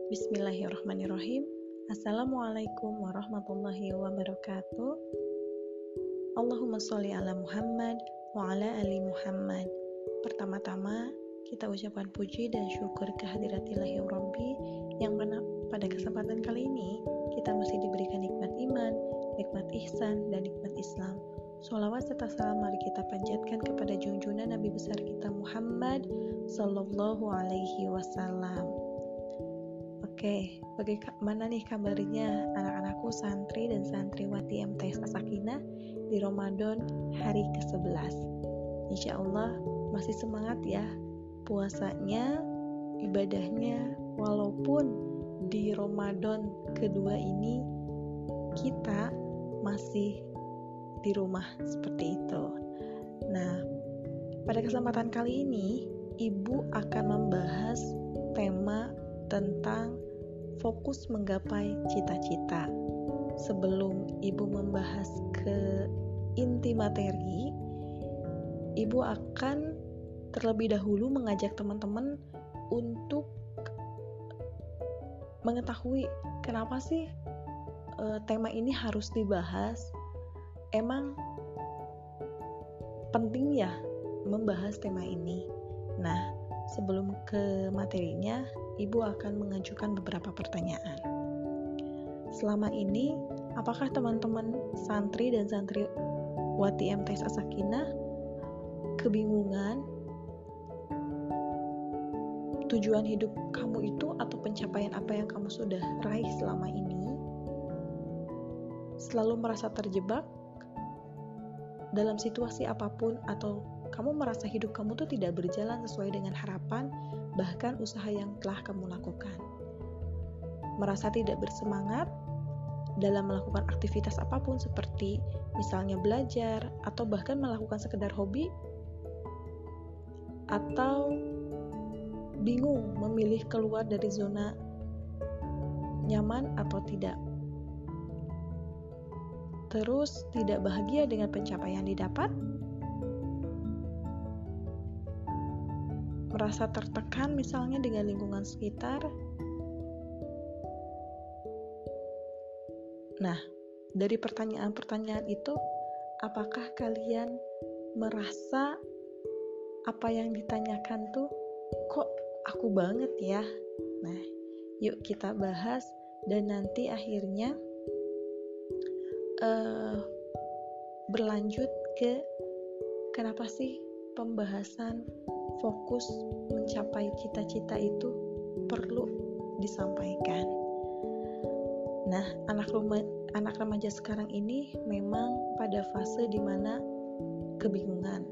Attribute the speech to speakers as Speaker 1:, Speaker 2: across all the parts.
Speaker 1: Bismillahirrahmanirrahim. Assalamualaikum warahmatullahi wabarakatuh. Allahumma sholli ala Muhammad wa ala ali Muhammad. Pertama-tama kita ucapkan puji dan syukur kehadiratillahir Rabbi yang mana pada kesempatan kali ini kita masih diberikan nikmat iman, nikmat ihsan, dan nikmat Islam. Sholawat serta salam mari kita panjatkan kepada junjungan Nabi besar kita Muhammad sallallahu alaihi wasallam. Oke, bagaimana nih kabarnya anak-anakku santri dan santriwati MTS As-Sakinah di Ramadan hari ke-11? Insya Allah masih semangat ya puasanya, ibadahnya, walaupun di Ramadan kedua ini kita masih di rumah seperti itu. Nah, pada kesempatan kali ini Ibu akan membahas tema tentang fokus menggapai cita-cita. Sebelum Ibu membahas ke inti materi, Ibu akan terlebih dahulu mengajak teman-teman untuk mengetahui kenapa sih tema ini harus dibahas. Emang penting ya membahas tema ini. Nah, sebelum ke materinya, Ibu akan mengajukan beberapa pertanyaan. Selama ini, apakah teman-teman santri dan santriwati MTS As-Sakinah kebingungan tujuan hidup kamu itu atau pencapaian apa yang kamu sudah raih selama ini? Selalu merasa terjebak dalam situasi apapun, atau kamu merasa hidup kamu tuh tidak berjalan sesuai dengan harapan, bahkan usaha yang telah kamu lakukan. Merasa tidak bersemangat dalam melakukan aktivitas apapun seperti misalnya belajar, atau bahkan melakukan sekedar hobi, atau bingung memilih keluar dari zona nyaman atau tidak. Terus tidak bahagia dengan pencapaian didapat, merasa tertekan misalnya dengan lingkungan sekitar. Nah, dari pertanyaan-pertanyaan itu, apakah kalian merasa apa yang ditanyakan tuh kok aku banget ya? Nah, yuk kita bahas dan nanti akhirnya berlanjut ke kenapa sih pembahasan fokus mencapai cita-cita itu perlu disampaikan. Nah, anak remaja sekarang ini memang pada fase dimana kebingungan,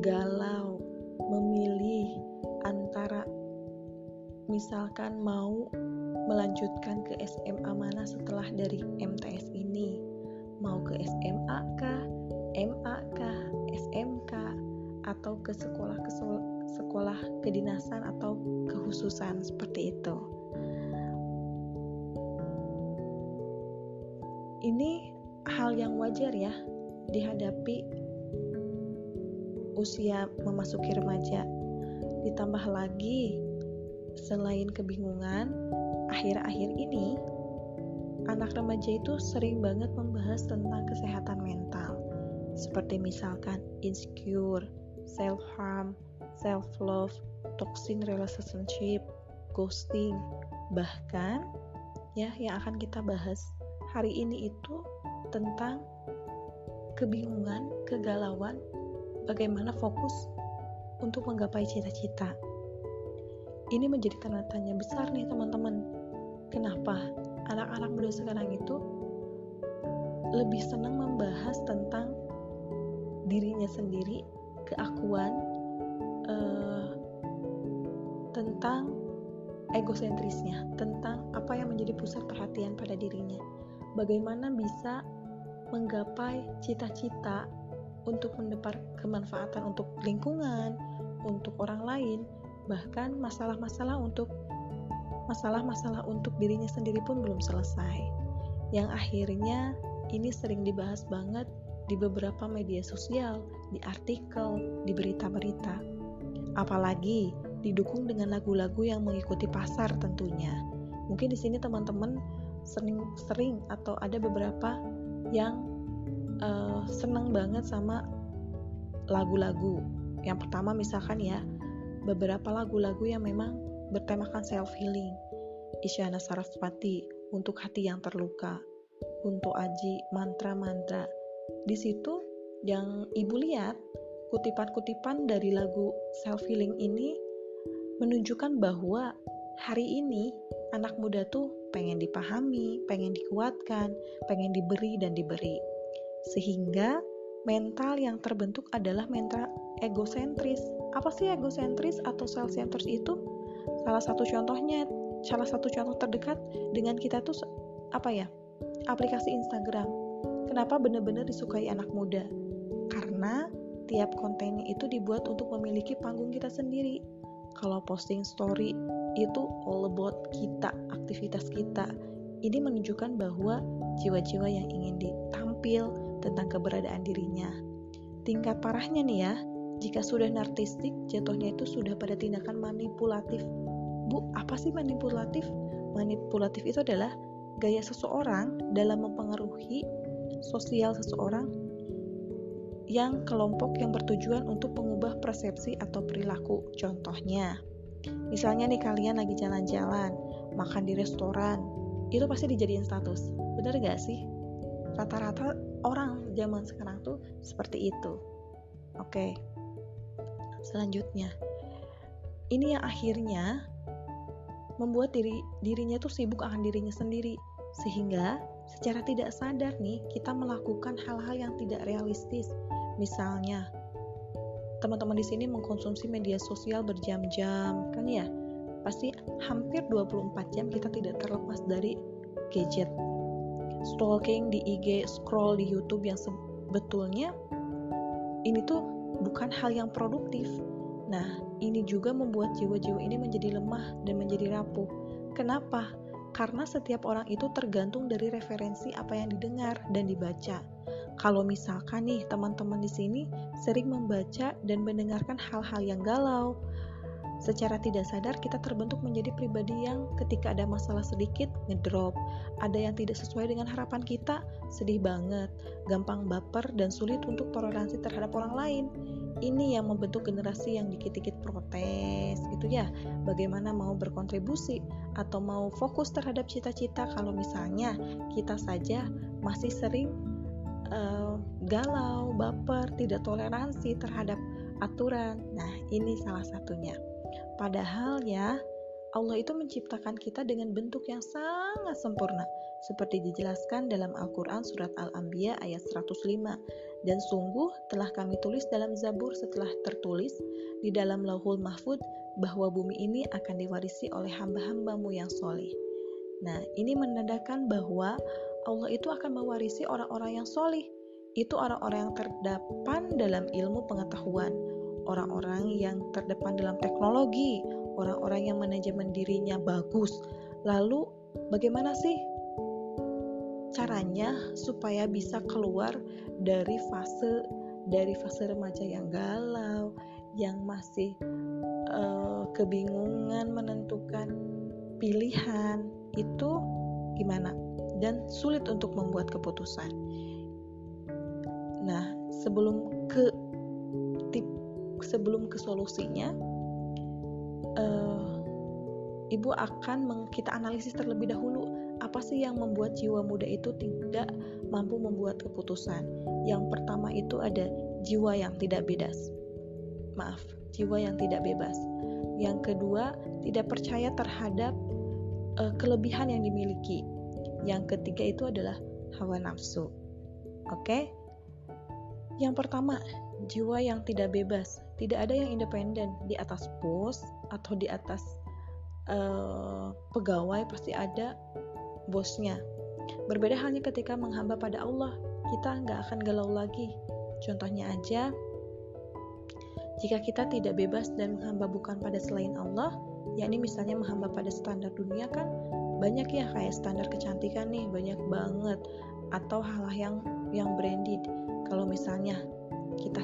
Speaker 1: galau, memilih antara misalkan mau melanjutkan ke SMA mana setelah dari MTS ini, mau ke SMA kah, MA kah, SMK, atau ke sekolah kedinasan atau kekhususan seperti itu. Ini hal yang wajar ya dihadapi usia memasuki remaja. Ditambah lagi selain kebingungan, akhir-akhir ini anak remaja itu sering banget membahas tentang kesehatan mental, seperti misalkan insecure, self-harm, self-love, toxic relationship, ghosting. Bahkan ya yang akan kita bahas hari ini itu tentang kebingungan, kegalauan, bagaimana fokus untuk menggapai cita-cita. Ini menjadi tanda tanya besar nih teman-teman. Kenapa anak-anak muda sekarang itu lebih senang membahas tentang dirinya sendiri, keakuan, tentang egosentrisnya, tentang apa yang menjadi pusat perhatian pada dirinya. Bagaimana bisa menggapai cita-cita untuk mendapat kemanfaatan untuk lingkungan, untuk orang lain, bahkan masalah-masalah untuk dirinya sendiri pun belum selesai. Yang akhirnya ini sering dibahas banget di beberapa media sosial, di artikel, di berita-berita. Apalagi didukung dengan lagu-lagu yang mengikuti pasar tentunya. Mungkin di sini teman-teman sering atau ada beberapa yang senang banget sama lagu-lagu. Yang pertama misalkan ya, beberapa lagu-lagu yang memang bertemakan self-healing. Isyana Sarasvati, Untuk Hati Yang Terluka, Kunto Aji, mantra-mantra. Di situ yang ibu lihat, kutipan-kutipan dari lagu self-healing ini menunjukkan bahwa hari ini anak muda tuh pengen dipahami, pengen dikuatkan, pengen diberi dan diberi. Sehingga mental yang terbentuk adalah mental egosentris. Apa sih egosentris atau self-centered itu? Salah satu contoh terdekat dengan kita tuh aplikasi Instagram. Kenapa benar-benar disukai anak muda? Karena tiap kontennya itu dibuat untuk memiliki panggung kita sendiri. Kalau posting story itu all about kita, aktivitas kita. Ini menunjukkan bahwa jiwa-jiwa yang ingin ditampil tentang keberadaan dirinya. Tingkat parahnya nih ya, jika sudah narsistik, jatuhnya itu sudah pada tindakan manipulatif. Bu, apa sih manipulatif? Manipulatif itu adalah gaya seseorang dalam mempengaruhi sosial seseorang yang kelompok yang bertujuan untuk mengubah persepsi atau perilaku. Contohnya, misalnya nih kalian lagi jalan-jalan, makan di restoran, itu pasti dijadiin status. Bener gak sih? Rata-rata orang zaman sekarang tuh seperti itu. Oke. Selanjutnya, ini yang akhirnya membuat dirinya tuh sibuk akan dirinya sendiri, sehingga secara tidak sadar nih kita melakukan hal-hal yang tidak realistis. Misalnya, teman-teman di sini mengkonsumsi media sosial berjam-jam, kan ya? Pasti hampir 24 jam kita tidak terlepas dari gadget. Stalking di IG, scroll di YouTube yang sebetulnya ini tuh bukan hal yang produktif. Nah, ini juga membuat jiwa-jiwa ini menjadi lemah dan menjadi rapuh. Kenapa? Karena setiap orang itu tergantung dari referensi apa yang didengar dan dibaca. Kalau misalkan nih teman-teman di sini sering membaca dan mendengarkan hal-hal yang galau, secara tidak sadar kita terbentuk menjadi pribadi yang ketika ada masalah sedikit ngedrop, ada yang tidak sesuai dengan harapan kita, sedih banget, gampang baper dan sulit untuk toleransi terhadap orang lain. Ini yang membentuk generasi yang dikit-dikit protes gitu ya. Bagaimana mau berkontribusi atau mau fokus terhadap cita-cita kalau misalnya kita saja masih sering galau, baper, tidak toleransi terhadap aturan. Nah, ini salah satunya. Padahal ya, Allah itu menciptakan kita dengan bentuk yang sangat sempurna, seperti dijelaskan dalam Al-Quran surat Al-Anbiya ayat 105. Dan sungguh telah kami tulis dalam Zabur setelah tertulis di dalam Lauhul Mahfud bahwa bumi ini akan diwarisi oleh hamba-hambamu yang soleh. Nah, ini menandakan bahwa Allah itu akan mewarisi orang-orang yang soleh. Itu orang-orang yang terdepan dalam ilmu pengetahuan, orang-orang yang terdepan dalam teknologi, orang-orang yang manajemen dirinya bagus. Lalu bagaimana sih caranya supaya bisa keluar dari fase remaja yang galau, yang masih kebingungan menentukan pilihan, itu gimana? Dan sulit untuk membuat keputusan. Nah, sebelum ke solusinya, ibu akan kita analisis terlebih dahulu apa sih yang membuat jiwa muda itu tidak mampu membuat keputusan. Yang pertama itu ada jiwa yang tidak bebas. Jiwa yang tidak bebas. Yang kedua, tidak percaya terhadap kelebihan yang dimiliki. Yang ketiga itu adalah hawa nafsu. Oke? Yang pertama, jiwa yang tidak bebas. Tidak ada yang independen. Di atas bos atau di atas pegawai pasti ada bosnya. Berbeda halnya ketika menghamba pada Allah, kita nggak akan galau lagi. Contohnya aja, jika kita tidak bebas dan menghamba bukan pada selain Allah, yakni misalnya menghamba pada standar dunia, kan banyak ya kayak standar kecantikan nih, banyak banget, atau hal-hal yang branded. Kalau misalnya kita